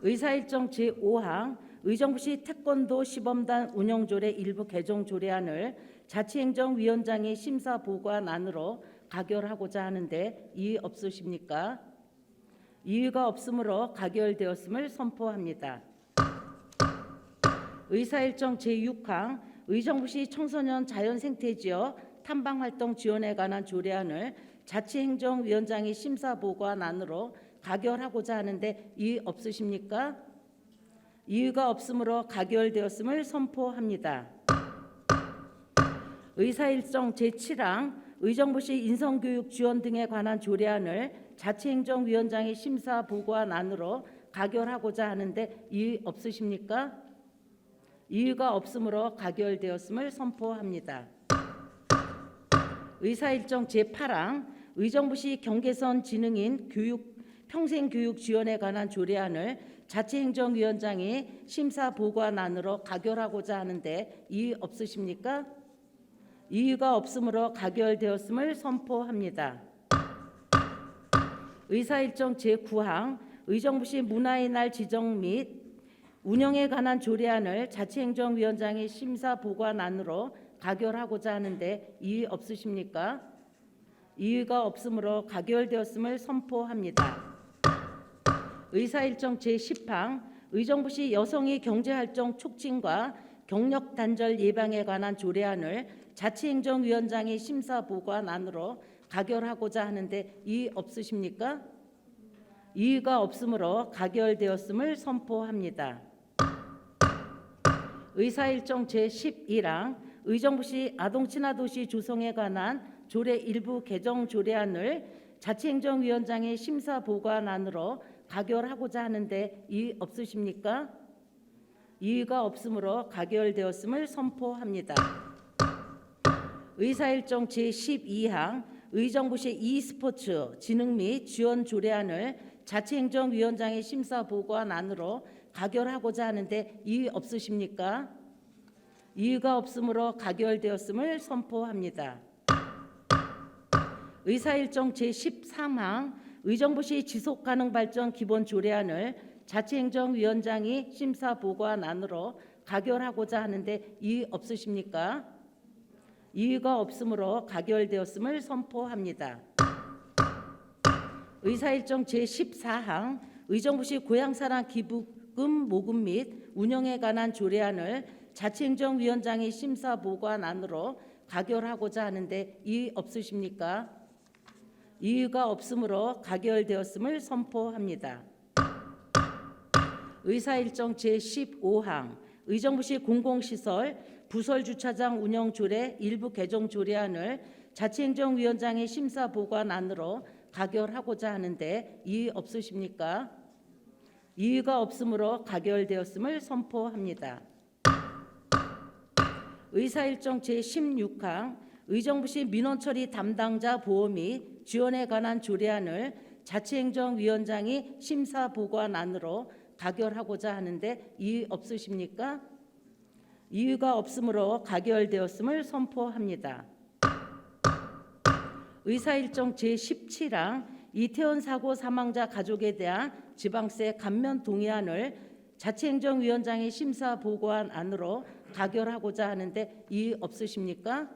의사일정 제5항 의정부시 태권도 시범단 운영조례 일부 개정 조례안을 자치행정위원장이 심사 보고한 안으로 가결하고자 하는데 이의 없으십니까? 이의가 없으므로 가결되었음을 선포합니다. 의사일정 제6항 의정부시 청소년 자연생태지역 탐방활동 지원에 관한 조례안을 자치행정위원장이 심사보고안으로 가결하고자 하는데 이의 없으십니까? 이의가 없으므로 가결되었음을 선포합니다. 의사일정 제7항 의정부시 인성교육 지원 등에 관한 조례안을 자치행정위원장이 심사보고안으로 가결하고자 하는데 이의 없으십니까? 이의가 없으므로 가결되었음을 선포합니다. 의사일정 제8항 의정부시 경계선 지능인 평생교육 지원에 관한 조례안을 자치행정위원장이 심사보고안으로 가결하고자 하는데 이의 없으십니까? 이의가 없으므로 가결되었음을 선포합니다. 의사일정 제9항 의정부시 문화의 날 지정 및 운영에 관한 조례안을 자치행정위원장이 심사보고안으로 가결하고자 하는데 이의 없으십니까? 이의가 없으므로 가결되었음을 선포합니다. 의사일정 제10항 의정부시 여성의 경제활동 촉진과 경력 단절 예방에 관한 조례안을 자치행정위원장이 심사보고안으로 가결하고자 하는데 이의 없으십니까? 이의가 없으므로 가결되었음을 선포합니다. 의사일정 제11항 의정부시 아동친화도시 조성에 관한 조례 일부 개정 조례안을 자치행정위원장이 심사보고안으로 가결하고자 하는데 이의 없으십니까? 이의가 없으므로 가결되었음을 선포합니다. 의사일정 제12항 의정부시 e스포츠 진흥 및 지원 조례안을 자치행정위원장이 심사보고안으로 가결하고자 하는데 이의 없으십니까? 이의가 없으므로 가결되었음을 선포합니다. 의사일정 제13항 의정부시 지속가능발전 기본조례안을 자치행정위원장이 심사보고안으로 가결하고자 하는데 이의 없으십니까? 이의가 없으므로 가결되었음을 선포합니다. 의사일정 제14항 의정부시 고향사랑 기부금 모금 및 운영에 관한 조례안을 자치행정위원장이 심사보고안으로 가결하고자 하는데 이의 없으십니까? 이의가 없으므로 가결되었음을 선포합니다. 의사일정 제15항 의정부시 공공시설 부설주차장 운영조례 일부 개정 조례안을 자치행정위원장이 심사보고안으로 가결하고자 하는데 이의 없으십니까? 이의가 없으므로 가결되었음을 선포합니다. 의사일정 제16항 의정부시 민원처리 담당자 보호 및 지원에 관한 조례안을 자치행정위원장이 심사보고안으로 가결하고자 하는데 이의 없으십니까? 이의가 없으므로 가결되었음을 선포합니다. 의사일정 제17항 이태원 사고 사망자 가족에 대한 지방세 감면 동의안을 자치행정위원장이 심사보고안으로 가결하고자 하는데 이의 없으십니까?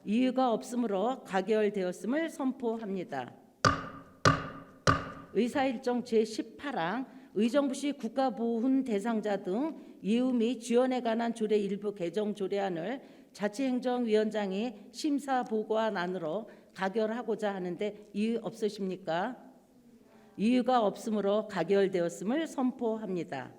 이의가 없으므로 가결되었음을 선포합니다. 의사일정 제18항 의정부시 국가보훈 대상자 등 예우 및 지원에 관한 조례 일부 개정 조례안을 자치행정위원장이 심사보고안으로 가결하고자 하는데 이의 없으십니까? 이의가 없으므로 가결되었음을 선포합니다.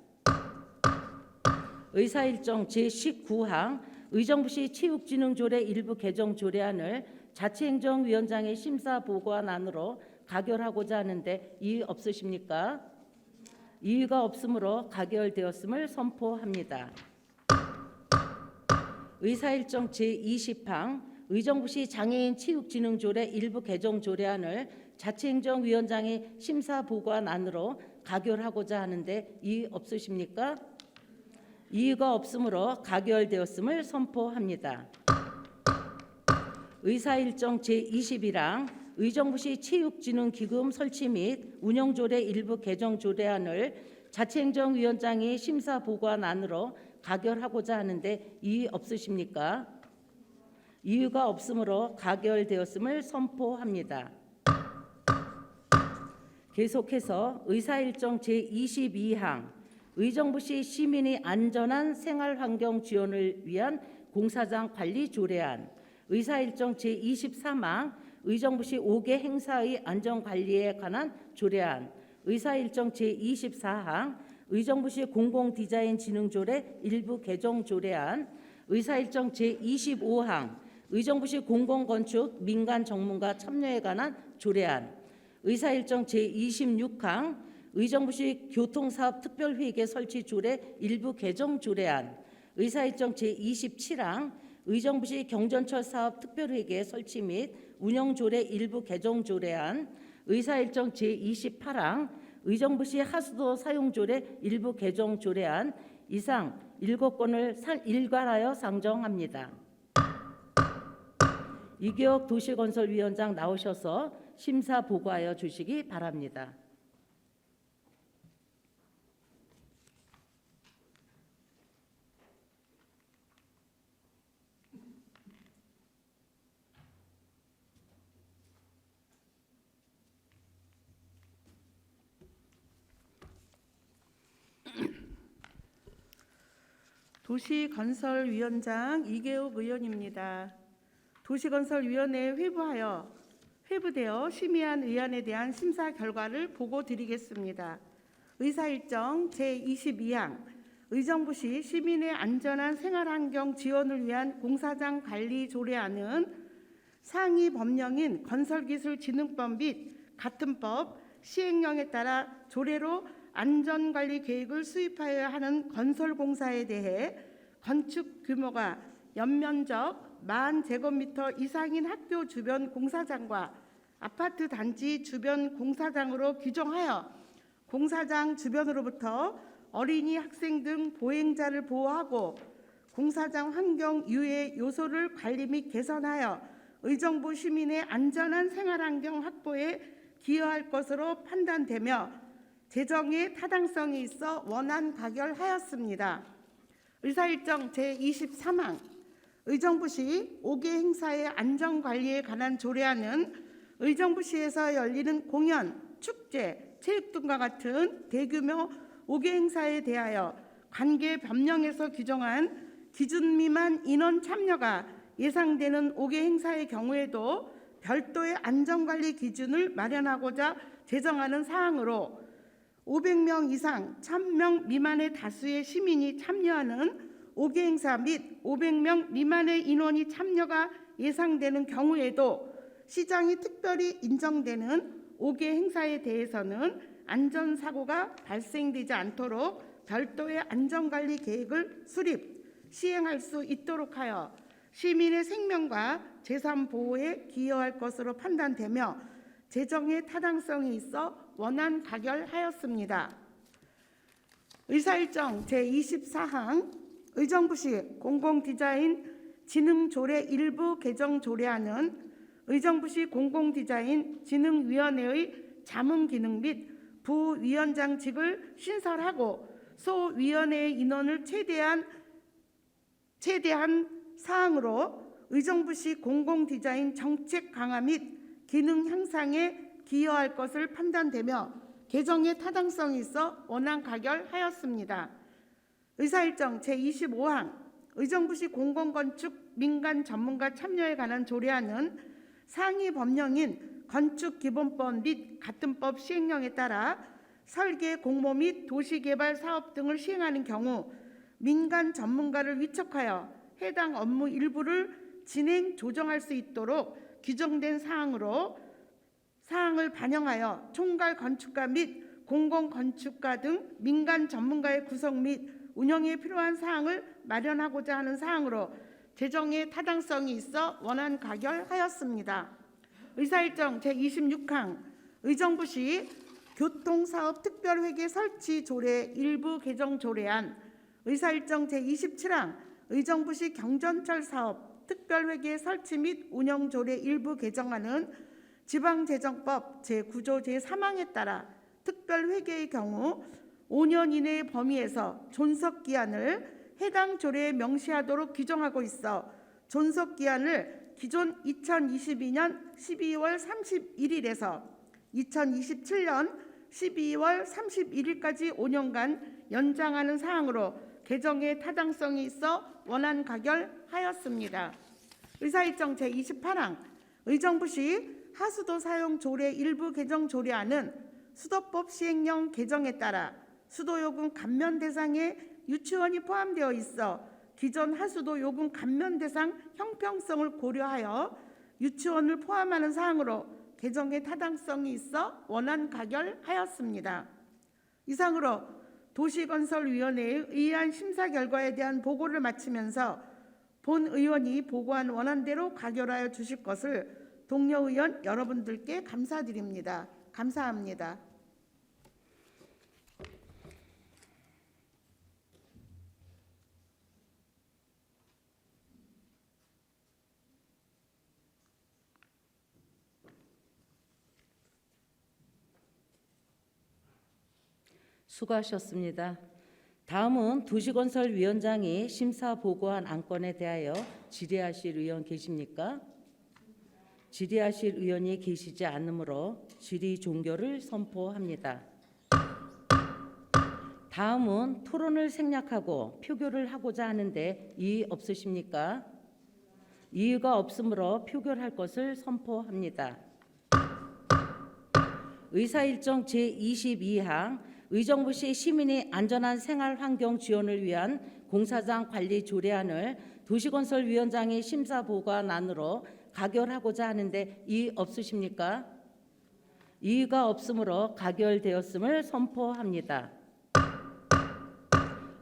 의사일정 제19항 의정부시 체육진흥조례 일부 개정 조례안을 자치행정위원장이 심사보고안으로 가결하고자 하는데 이의 없으십니까? 이의가 없으므로 가결되었음을 선포합니다. 의사일정 제20항 의정부시 장애인 체육진흥조례 일부 개정 조례안을 자치행정위원장이 심사보고안으로 가결하고자 하는데 이의 없으십니까? 이의가 없으므로 가결되었음을 선포합니다. 의사일정 제21항 의정부시 체육진흥기금 설치 및 운영조례 일부 개정 조례안을 자치행정위원장이 심사보고안으로 가결하고자 하는데 이의 없으십니까? 이유가 없으므로 가결되었음을 선포합니다. 계속해서 의사일정 제22항 의정부시 시민이 안전한 생활환경 지원을 위한 공사장 관리 조례안, 의사일정 제23항 의정부시 5개 행사의 안전관리에 관한 조례안, 의사일정 제24항 의정부시 공공디자인진흥조례 일부 개정 조례안, 의사일정 제25항 의정부시 공공건축 민간 전문가 참여에 관한 조례안, 의사일정 제26항 의정부시 교통사업특별회계 설치 조례 일부 개정 조례안, 의사일정 제27항 의정부시 경전철 사업 특별회계 설치 및 운영 조례 일부 개정 조례안, 의사일정 제28항 의정부시 하수도 사용 조례 일부 개정 조례안 이상 7건을 일괄하여 상정합니다. 이계옥 도시건설위원장 나오셔서 심사 보고하여 주시기 바랍니다. 도시건설위원장 이계옥 의원입니다. 도시건설위원회에 회부되어 심의한 의안에 대한 심사 결과를 보고 드리겠습니다. 의사일정 제22항 의정부시 시민의 안전한 생활환경 지원을 위한 공사장 관리 조례안은 상위 법령인 건설기술진흥법 및 같은 법 시행령에 따라 조례로 안전관리 계획을 수립하여야 하는 건설공사에 대해 건축 규모가 연면적 10,000제곱미터 이상인 학교 주변 공사장과 아파트 단지 주변 공사장으로 규정하여 공사장 주변으로부터 어린이, 학생 등 보행자를 보호하고 공사장 환경 유해 요소를 관리 및 개선하여 의정부 시민의 안전한 생활환경 확보에 기여할 것으로 판단되며 재정의 타당성이 있어 원안 가결하였습니다. 의사일정 제23항 의정부시 5개 행사의 안전관리에 관한 조례안은 의정부시에서 열리는 공연, 축제, 체육 등과 같은 대규모 5개 행사에 대하여 관계 법령에서 규정한 기준 미만 인원 참여가 예상되는 5개 행사의 경우에도 별도의 안전관리 기준을 마련하고자 제정하는 사항으로 500명 이상 1,000명 미만의 다수의 시민이 참여하는 5개 행사 및 500명 미만의 인원이 참여가 예상되는 경우에도 시장이 특별히 인정되는 5개 행사에 대해서는 안전사고가 발생되지 않도록 별도의 안전관리 계획을 수립, 시행할 수 있도록 하여 시민의 생명과 재산 보호에 기여할 것으로 판단되며 재정의 타당성이 있어 원안 가결하였습니다. 의사일정 제24항 의정부시 공공디자인 진흥조례 일부 개정 조례안은 의정부시 공공디자인 진흥위원회의 자문기능 및 부위원장직을 신설하고 소위원회의 인원을 최대한 사항으로 의정부시 공공디자인 정책 강화 및 기능 향상에 기여할 것을 판단되며 개정의 타당성이 있어 원안 가결하였습니다. 의사일정 제25항 의정부시 공공건축 민간 전문가 참여에 관한 조례안은 상위 법령인 건축기본법 및 같은 법 시행령에 따라 설계, 공모 및 도시개발 사업 등을 시행하는 경우 민간 전문가를 위촉하여 해당 업무 일부를 진행, 조정할 수 있도록 규정된 사항을 반영하여 총괄 건축가 및 공공건축가 등 민간 전문가의 구성 및 운영에 필요한 사항을 마련하고자 하는 사항으로 재정의 타당성이 있어 원안 가결하였습니다. 의사일정 제26항 의정부시 교통사업 특별회계 설치 조례 일부 개정 조례안 의사일정 제27항 의정부시 경전철 사업 특별회계 설치 및 운영 조례 일부 개정안은 지방재정법 제9조 제3항에 따라 특별회계의 경우 5년 이내의 범위에서 존속기한을 해당 조례에 명시하도록 규정하고 있어 존속 기한을 기존 2022년 12월 31일에서 2027년 12월 31일까지 5년간 연장하는 사항으로 개정의 타당성이 있어 원안 가결하였습니다. 의사일정 제28항 의정부시 하수도 사용 조례 일부 개정 조례안은 수도법 시행령 개정에 따라 수도요금 감면 대상에 유치원이 포함되어 있어 기존 하수도 요금 감면 대상 형평성을 고려하여 유치원을 포함하는 사항으로 개정의 타당성이 있어 원안 가결하였습니다. 이상으로 도시건설위원회의 의안 심사 결과에 대한 보고를 마치면서 본 의원이 보고한 원안대로 가결하여 주실 것을 동료 의원 여러분들께 감사드립니다. 감사합니다. 수고하셨습니다. 다음은 도시건설위원장이 심사 보고한 안건에 대하여 질의하실 의원 계십니까? 질의하실 의원이 계시지 않으므로 질의 종결을 선포합니다. 다음은 토론을 생략하고 표결을 하고자 하는데 이의 없으십니까? 이의가 없으므로 표결할 것을 선포합니다. 의사일정 제22항 의정부시 시민의 안전한 생활 환경 지원을 위한 공사장 관리 조례안을 도시건설위원장이 심사 보고안으로 가결하고자 하는데 이의 없으십니까? 이의가 없으므로 가결되었음을 선포합니다.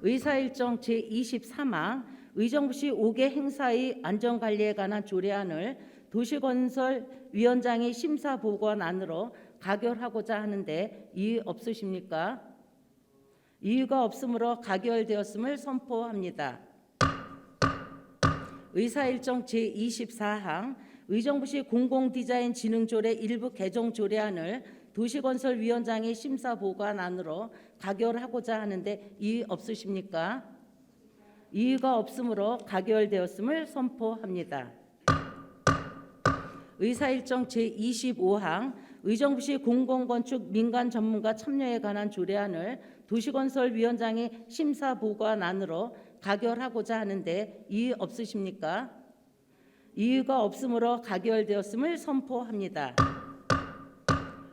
의사일정 제23항 의정부시 5개 행사의 안전관리에 관한 조례안을 도시건설위원장이 심사 보고안으로 가결하고자 하는데 이의 없으십니까? 이의가 없으므로 가결되었음을 선포합니다. 의사일정 제24항 의정부시 공공디자인 진흥조례 일부 개정 조례안을 도시건설위원장이 심사 보고안으로 가결하고자 하는데 이의 없으십니까? 이의가 없으므로 가결되었음을 선포합니다. 의사일정 제25항 의정부시 공공건축 민간 전문가 참여에 관한 조례안을 도시건설위원장이 심사 보고안으로 가결하고자 하는데 이의 없으십니까? 이의가 없으므로 가결되었음을 선포합니다.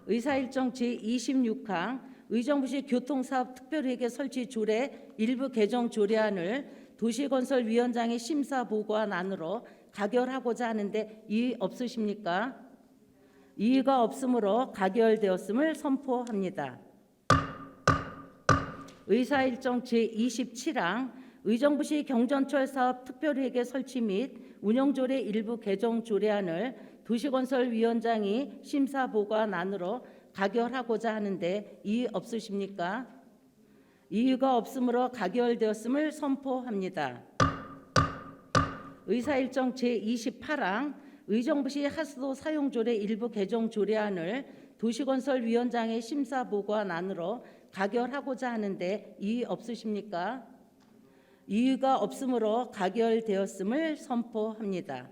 의사일정 제26항 의정부시 교통사업 특별회계 설치 조례 일부 개정 조례안을 도시건설위원장이 심사 보고안으로 가결하고자 하는데 이의 없으십니까? 이의가 없으므로 가결되었음을 선포합니다. 의사일정 제27항 의정부시 경전철 사업 특별회계 설치 및 운영조례 일부 개정 조례안을 도시건설위원장이 심사 보고안으로 가결하고자 하는데 이의 없으십니까? 이의가 없으므로 가결되었음을 선포합니다. 의사일정 제28항 의정부시 하수도 사용조례 일부 개정 조례안을 도시건설위원장의 심사 보고안으로 가결하고자 하는데 이의 없으십니까? 이의가 없으므로 가결되었음을 선포합니다.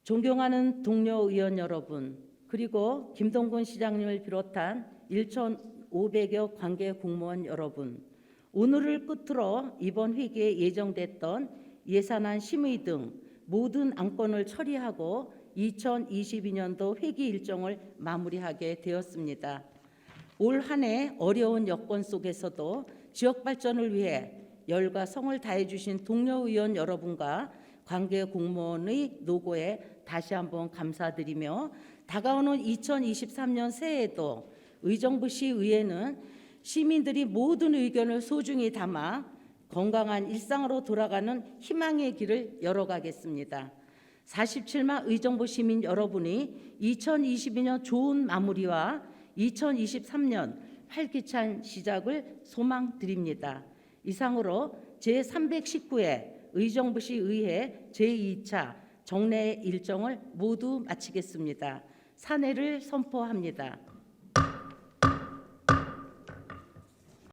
존경하는 동료 의원 여러분, 그리고 김동근 시장님을 비롯한 1,500여 관계 공무원 여러분, 오늘을 끝으로 이번 회기에 예정됐던 예산안 심의 등 모든 안건을 처리하고 2022년도 회기 일정을 마무리하게 되었습니다. 올 한 해 어려운 여건 속에서도 지역 발전을 위해 열과 성을 다해 주신 동료 의원 여러분과 관계 공무원의 노고에 다시 한번 감사드리며 다가오는 2023년 새해에도 의정부시 의회는 시민들이 모든 의견을 소중히 담아 건강한 일상으로 돌아가는 희망의 길을 열어가겠습니다. 47만 의정부 시민 여러분이 2022년 좋은 마무리와 2023년 활기찬 시작을 소망드립니다. 이상으로 제319회 의정부시 의회 제2차 정례 일정을 모두 마치겠습니다. 산회를 선포합니다.